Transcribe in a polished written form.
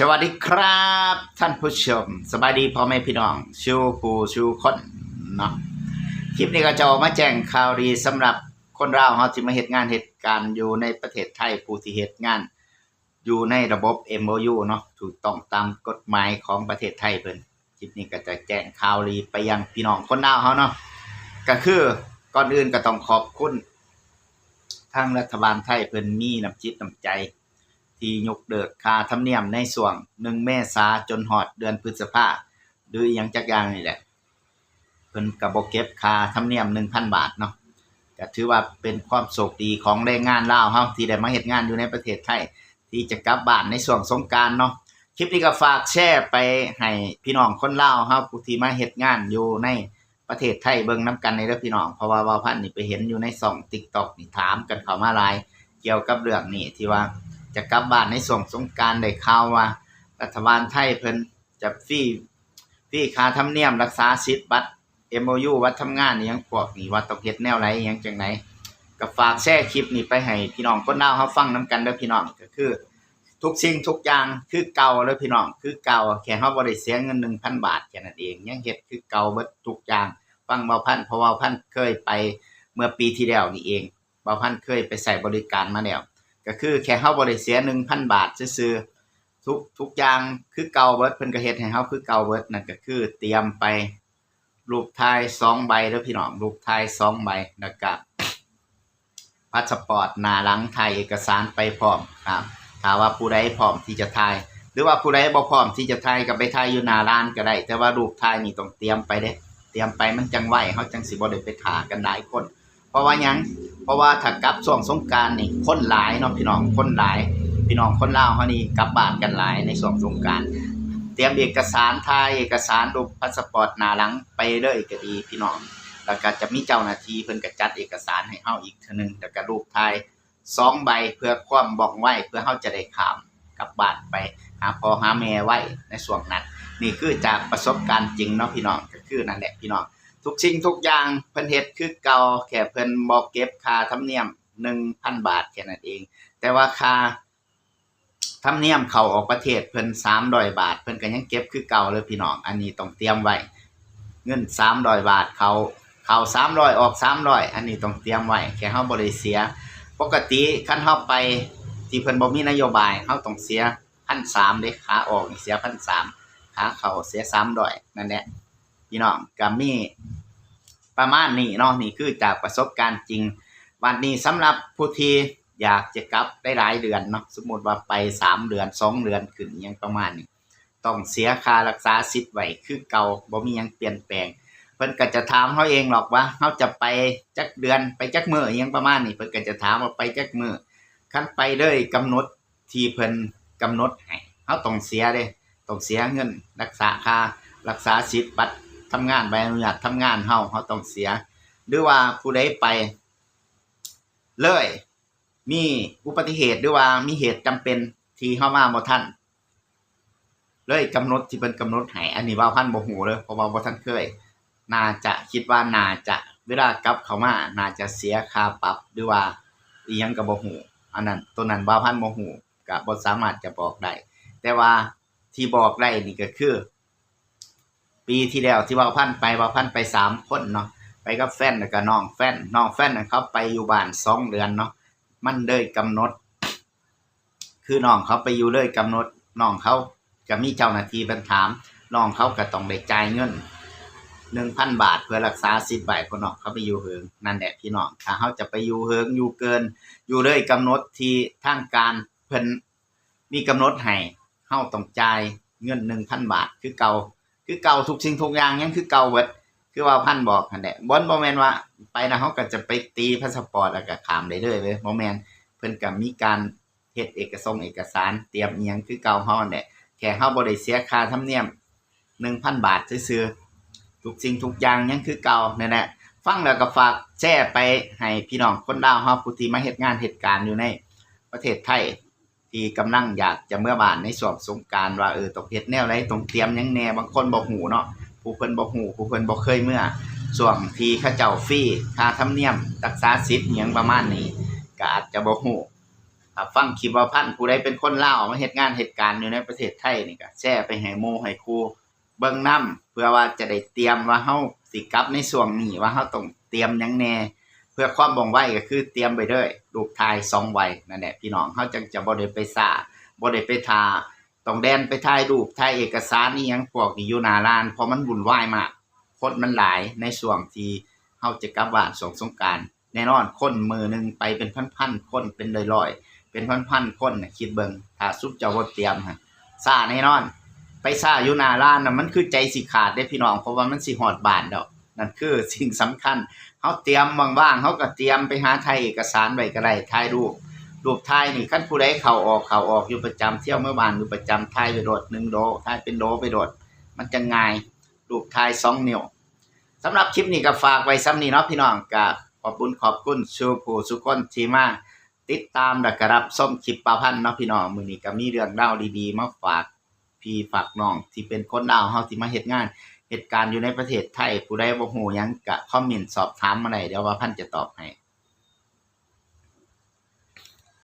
สวัสดีครับท่านผู้ชมสบายดีพ่อแม่พี่น้องชูผู้ชูคนเนาะคลิปนี้ก็จะมาแจ้งข่าวดีสำหรับคนเราเฮาที่มาเฮ็ดงานเหตุการณ์อยู่ในประเทศไทยผู้ที่เฮ็ดงานอยู่ในระบบ MOU เนาะถูกต้องตามกฎหมายของประเทศไทยเพิ่นคลิปนี้ก็จะแจ้งข่าวดีไปยังพี่น้องคนลาวเฮาเนาะก็คือก่อนอื่นก็ต้องขอบคุณทางรัฐบาลไทยเพิ่นมีน้ำจิตน้ำใจที่ยกเลิกค่าธรรมเนียมในช่วง1เมษายนจนฮอดเดือนพฤษภาคมหรืออีหยังจักอย่างนี่แหละเพิ่นก็บ่เก็บค่าธรรมเนียม 1,000 บาทเนาะก็ถือว่าเป็นความโชคดีของแรงงานลาวเฮาที่ได้มาเฮ็ดงานอยู่ในประเทศไทยที่จะกลับบ้านในช่วงสงกรานต์เนาะคลิปนี้ก็ฝากแชร์ไปให้พี่น้องคนลาวเฮาผู้ที่มาเฮ็ดงานอยู่ในประเทศไทยเบิ่งนํกันในเด้อพี่น้องเพราะว่าบ่าวพันธุ์นี่ไปเห็นอยู่ในช่อง TikTok นี่ถามกันเข้ามาหลายเกี่ยวกับเรื่องนี้ที่ว่าจะกลับบ้านในช่วงสงกรานต์ได้ข่าวว่ารัฐบาลไทยเพิ่นจะฟรีค่าธรรมเนียมรักษาสิทธิ์บัตร MOU วัดทำงานอีหยังพวกนี้ว่าต้องเฮ็ดแนวใดอีหยังจังไดก็ฝากแชร์คลิปนี้ไปให้พี่น้องคนลาวเฮาฟังนํกันเด้อพี่น้องก็คือทุกสิ่งทุกอย่างคือเก่าเด้อพี่น้องคือเก่าแค่เฮาบ่ได้เสียเงิน 1,000 บาทแค่นั้นเองยังเฮ็ดคือเก่าเบิดทุกอย่างฟังเบาพันธุ์เพราะว่าพันธุ์เคยไปเมื่อปีที่แล้วนี่เองเบาพันธุ์เคยไปใช้บริการมาแล้วก็คือแค่เฮาบ่ได้เสีย 1,000 บาทซื่อๆทุกอย่างคือเก่าเบิดเพิ่นก็เฮ็ดให้เฮาคือเก่าเบิดนั่นก็คือเตรียมไปรูปถ่าย2ใบเด้อพี่น้องรูปถ่าย2ใบแล้วก็พาสปอร์ตหน้าหลังถ่ายเอกสารไปพร้อมครับถ้าว่าผู้ใดพร้อมที่จะถ่ายหรือว่าผู้ใดบ่พร้อมที่จะถ่ายก็ไปถ่ายอยู่หน้าร้านก็ได้แต่ว่ารูปถ่ายนี่ต้องเตรียมไปเด้เตรียมไปมันจังไว้เฮาจังสิบ่ได้ไปท่ากันหลายคนเพราะว่าหยังเพราะว่าถ้ากลับช่วงสงกรานต์นี่คนหลายเนาะพี่น้องคนหลายพี่น้องคนลาวเฮานี่กลับบ้านกันหลายในช่วงสงกรานต์เตรียมเอกสารถ่ายเอกสารรูปพาสปอร์ตหน้าหลังไปเลยก็ดีพี่น้องแล้วก็จะมีเจ้าหน้าที่เพิ่นก็จัดเอกสารให้เฮาอีกเทื่อนึงแล้วก็รูปถ่าย2ใบเพื่อความบอกไว้เพื่อเฮาจะได้ข้ามกลับบ้านไปหาพ่อหาแม่ไว้ในช่วงนั้นนี่คือจากประสบการณ์จริงเนาะพี่น้องก็คือนั่นแหละพี่น้องทุกสิ่งทุกอย่างเพิ่นเฮ็ดคือเก่าแค่เพิ่นบ่เก็บค่าธรรมเนียม 1,000 บาทแค่นั้นเองแต่ว่าค่าธรรมเนียมเข้าออกประเทศเพิ่น300 บาทเพิ่นก็ยังเก็บคือเก่าเลยพี่น้องอันนี้ต้องเตรียมไว้เงิน300 บาทเข้า300ออก300อันนี้ต้องเตรียมไว้แค่เฮาบ่ได้เสียปกติคันเฮาไปที่เพิ่นบ่มีนโยบายเฮาต้องเสีย 1,300 เด้ขาออกนี่เสีย 1,300 ขาเข้าเสีย300นั่นแหละพี่น้องก็มีประมาณนี้เนาะนี่คือจากประสบการณ์จริงวันนี้สำหรับผู้ที่อยากจะกลับได้หลายเดือนเนาะสมมุติว่าไป3เดือน2เดือนขึ้นยังประมาณนี้ต้องเสียค่ารักษาสิทธิ์ไว้คือเก่าบ่มีหยังเปลี่ยนแปลงเพิ่นก็จะถามเฮาเองหรอกว่าเฮาจะไปจักเดือนไปจักมื้ออิหยังประมาณนี้เพิ่นก็จะถามว่าไปจักมื้อคันไปเลยกำหนดที่เพิ่นกำหนดให้เฮาต้องเสียเด้ต้องเสียเงินรักษาค่ารักษาสิทธิ์บัตรทำงานใบอนุญาตทำงานเฮาต้องเสียหรือว่าผู้ใดไปเลยมีอุบัติเหตุหรือว่ามีเหตุจำเป็นที่เฮามาบ่ทันเลยกำหนดที่เพิ่นกำหนดให้อันนี้ว่าพันบ่ฮู้เด้อเพราะว่าบ่ทันเคยน่าจะคิดว่าน่าจะเวลากลับเข้ามาน่าจะเสียค่าปรับหรือว่าอีหยังก็บ่ฮู้อันนั้นตัวนั้นว่าพันบ่ฮู้ก็บ่สามารถจะบอกได้แต่ว่าที่บอกได้นี่ก็คือปีที่แล้วที่ว่าพันไป3คนเนาะไปกับแฟนแล้วก็น้องแฟนน่ะเขาไปอยู่บ้าน2เดือนเนาะมันเลยกำหนดคือน้องเขาไปอยู่เลยกำหนดน้องเขาก็มีเจ้าหน้าที่เพิ่นถามน้องเขาก็ต้องได้จ่ายเงิน 1,000 บาทเพื่อรักษาสิทธิ์ไว้เพราะน้องเขาไปอยู่เหิงนั่นแหละพี่น้องถ้าเฮาจะไปอยู่เหิงอยู่เกินอยู่เลยกำหนดที่ทางการเพิ่นมีกำหนดให้เฮาต้องจ่ายเงิน 1,000 บาทคือเก่าทุกสิ่งทุกอย่างยังคือเก่าเบิดคือว่าพันบอกนั่นแหละบ่แม่นว่าไปนะเฮาก็จะไปตีพาสปอร์ตแล้วก็ข้ามได้เลยเว้ยบ่แม่นเพิ่นก็มีการเฮ็ดเอกสารเตรียมอีหยังคือเก่าเฮานั่นแหละแค่เฮาบ่ได้เสียค่าธรรมเนียม 1,000 บาทซื่อๆทุกสิ่งทุกอย่างยังคือเก่านั่นแหละฟังแล้วก็ฝากแชร์ไปให้พี่น้องคนลาวเฮาผู้ที่มาเฮ็ดงานเหตุการณ์อยู่ในประเทศไทยที่กำลังอยากจะเมื่อบ้านในช่วงสงกรานต์ว่าต้องเฮ็ดแนวใดต้องเตรียมหยังแหน่บางคนบ่ฮู้เนาะผู้เพิ่นบ่ฮู้ผู้เพิ่นบ่เคยเมื่อช่วงที่เขาเจ้าฟรีค่าธรรมเนียมรักษาสิทธิ์อิหยังประมาณนี้ก็อาจจะบ่ฮู้ ถ้าฟังคลิปว่าพันผู้ใดเป็นคนลาวมาเฮ็ดงานเหตุการณ์อยู่ในประเทศไทยนี่ก็แชร์ไปให้หมู่ให้ครูเบิ่งนำเพื่อว่าจะได้เตรียมว่าเฮาสิกลับในช่วงนี้ว่าเฮาต้องเตรียมหยังแหน่เพื่อความว่องไวก็คือเตรียมไปเลยรูปถ่าย2ใบนั่นแหละพี่น้องเฮาจังจะบ่ได้ไปซ่าบ่ได้ไปท่าต้องแดนไปถ่ายรูปถ่ายเอกสารอีหยังพวกนี้อยู่หน้าร้านเพราะมันวุ่นวายมากคนมันหลายในช่วงที่เฮาจะกลับบ้านสงกรานต์แน่นอนคนมื้อนึงไปเป็นพันๆคนเป็นร้อยๆเป็นพันๆคนน่ะคิดเบิ่งถ้าซุมเจ้าบ่เตรียมฮะซ่าแน่นอนไปซ่าอยู่หน้าร้านน่ะมันคือใจสิขาดเด้พี่น้องเพราะว่ามันสิฮอดบ้านดอกนั่นคือสิ่งสำคัญเฮาเตรียมว่างๆเฮาก็เตรียมไปหาถ่ายเอกสารไว้ก็ได้ถ่ายรูปถ่ายนี่คันผู้ใดเข้าออกอยู่ประจำเที่ยวเมื่อบ้านอยู่ประจำถ่ายไปโดด1โลถ่ายเป็นโลไปโดดมันจะง่ายรูปถ่าย2นิ้วสำหรับคลิปนี้ก็ฝากไว้ซ้ำนี้เนาะพี่น้องก็ขอบคุณสู่ผู้สู่คนที่มาติดตามและก็รับชมคลิปป่าพันธุ์เนาะพี่น้องมื้อนี้ก็มีเรื่องราวดีๆมาฝากพี่ฝากน้องที่เป็นคนลาวเฮาที่มาเฮ็ดงานเหตุการณ์อยู่ในประเทศไทยผู้ใดบ่ฮู้หยังก็คอมเมนต์สอบถามมาได้เดี๋ยวว่าพันธุ์จะตอบให้